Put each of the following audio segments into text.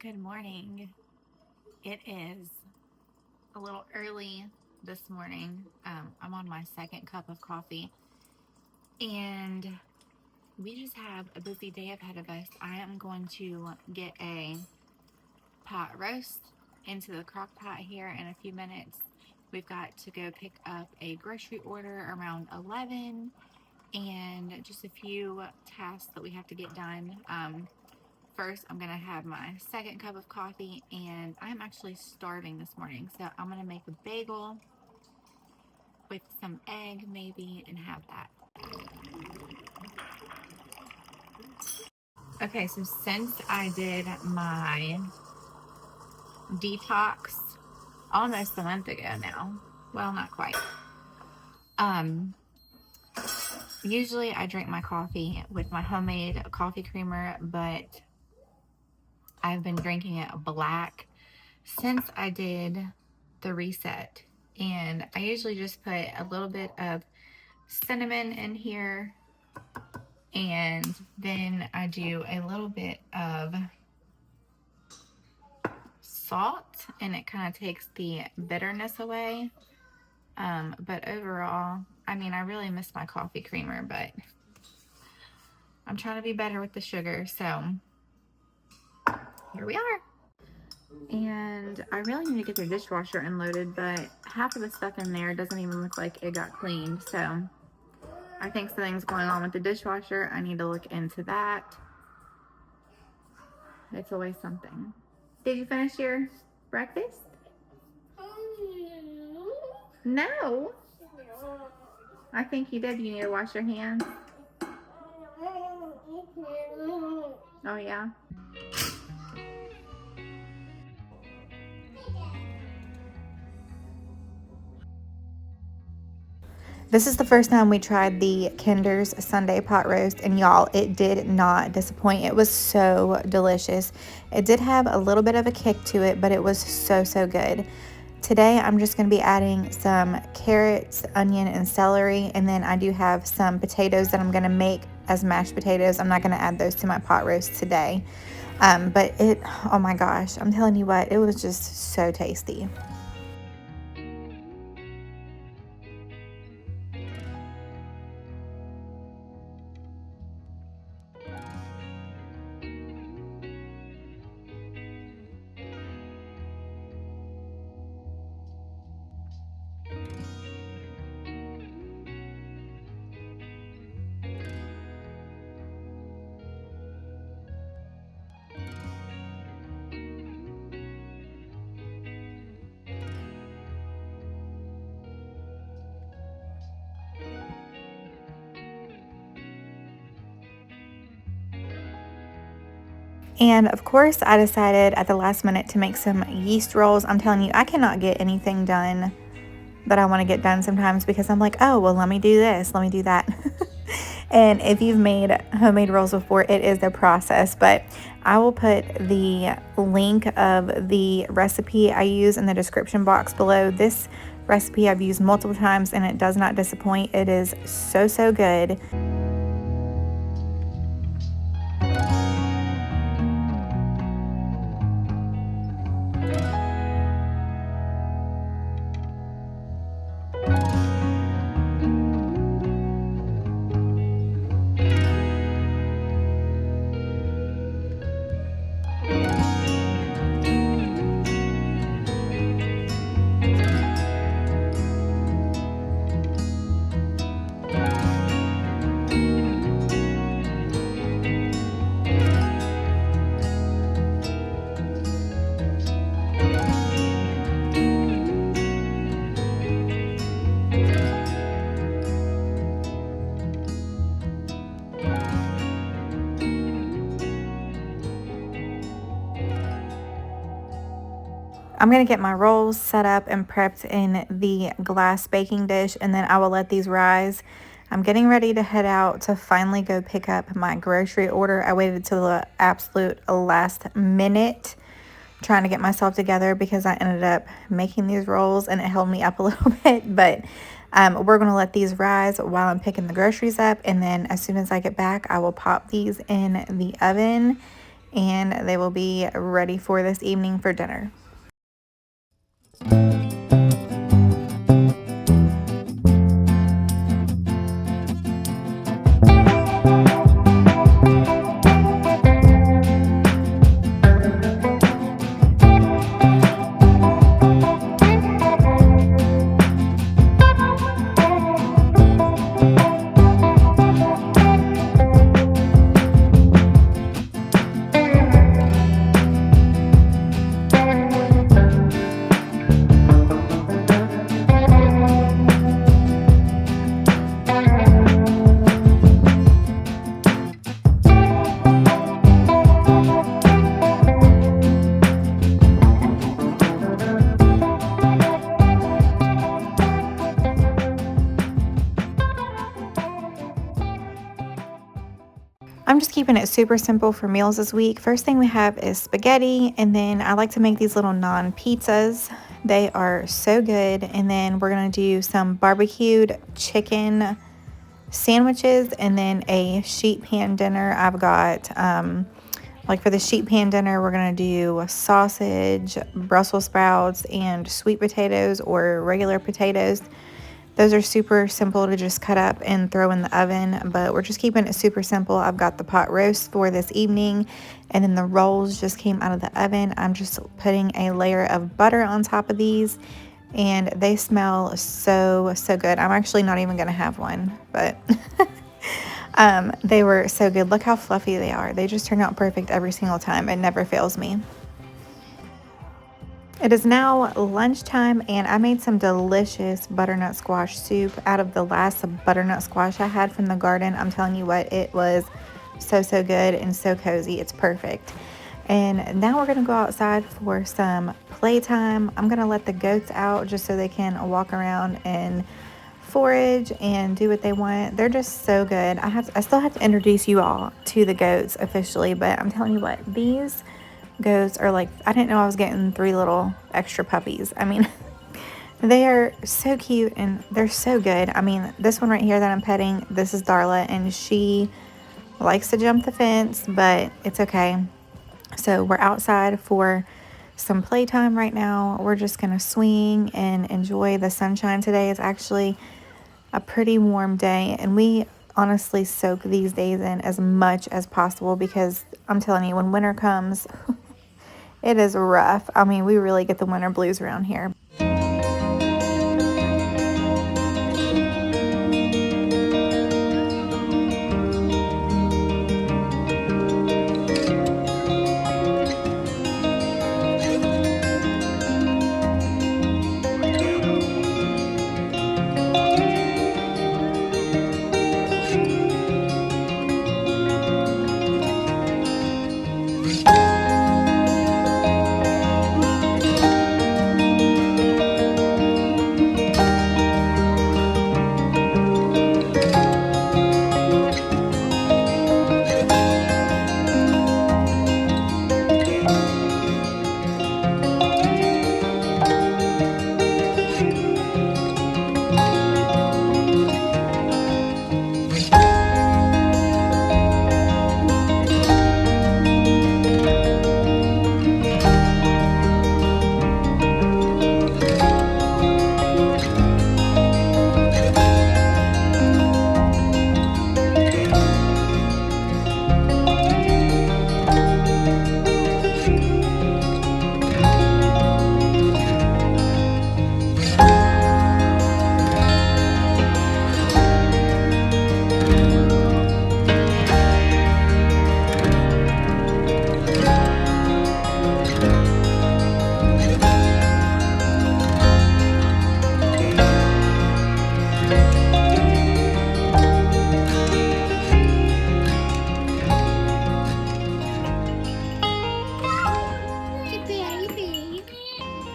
Good morning. It is a little early this morning. I'm on my second cup of coffee, and we just have a busy day ahead of us. I am going to get a pot roast into the crock pot here in a few minutes. We've got to go pick up a grocery order around 11 and just a few tasks that we have to get done. First, I'm going to have my second cup of coffee, and I'm actually starving this morning. So I'm going to make a bagel with some egg maybe and have that. Okay, so since I did my detox almost a month ago now, well, not quite. Usually I drink my coffee with my homemade coffee creamer, but I've been drinking it black since I did the reset. And I usually just put a little bit of cinnamon in here, and then I do a little bit of salt, and it kind of takes the bitterness away. But overall, I mean, I really miss my coffee creamer, but I'm trying to be better with the sugar, so here we are. And I really need to get the dishwasher unloaded, but half of the stuff in there doesn't even look like it got cleaned, so I think something's going on with the dishwasher. I need to look into that. It's always something. Did you finish your breakfast? No. I think you did. You need to wash your hands. Oh, yeah. This is the first time we tried the Kinder's Sunday pot roast, and y'all, it did not disappoint. It was so delicious. It did have a little bit of a kick to it, but it was so good. Today, I'm just going to be adding some carrots, onion, and celery, and then I do have some potatoes that I'm going to make as mashed potatoes. I'm not going to add those to my pot roast today, but oh my gosh, I'm telling you what, it was just so tasty. And of course, I decided at the last minute to make some yeast rolls. I'm telling you, I cannot get anything done that I want to get done sometimes because I'm like, oh, well, let me do this, let me do that. And if you've made homemade rolls before, it is a process, but I will put the link of the recipe I use in the description box below. This recipe I've used multiple times and it does not disappoint. It is so good. I'm going to get my rolls set up and prepped in the glass baking dish, and then I will let these rise. I'm getting ready to head out to finally go pick up my grocery order. I waited till the absolute last minute trying to get myself together because I ended up making these rolls and it held me up a little bit, but we're going to let these rise while I'm picking the groceries up, and then as soon as I get back, I will pop these in the oven and they will be ready for this evening for dinner. I'm just keeping it super simple for meals this week. First thing we have is spaghetti, and then I like to make these little naan pizzas. They are so good. And then we're going to do some barbecued chicken sandwiches, and then a sheet pan dinner. I've got, like for the sheet pan dinner, we're going to do sausage, Brussels sprouts, and sweet potatoes or regular potatoes. Those are super simple to just cut up and throw in the oven, but we're just keeping it super simple. I've got the pot roast for this evening, and then the rolls just came out of the oven. I'm just putting a layer of butter on top of these, and they smell so good. I'm actually not even gonna have one, but they were so good. Look how fluffy they are. They just turn out perfect every single time. It never fails me. It is now lunchtime, and I made some delicious butternut squash soup out of the last butternut squash I had from the garden. I'm telling you what, it was so good and so cozy. It's perfect. And now we're gonna go outside for some playtime. I'm gonna let the goats out just so they can walk around and forage and do what they want. They're just so good. I still have to introduce you all to the goats officially, but I'm telling you what, these goats are like, I didn't know I was getting 3 little extra puppies. I mean, they are so cute and they're so good. I mean, this one right here that I'm petting, this is Darla, and she likes to jump the fence, but it's okay. So we're outside for some playtime right now. We're just gonna swing and enjoy the sunshine. Today is actually a pretty warm day, and we honestly soak these days in as much as possible, because I'm telling you, when winter comes, it is rough. I mean, we really get the winter blues around here.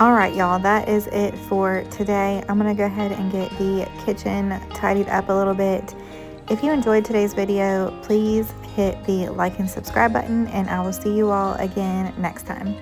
All right, y'all, that is it for today. I'm gonna go ahead and get the kitchen tidied up a little bit. If you enjoyed today's video, please hit the like and subscribe button, and I will see you all again next time.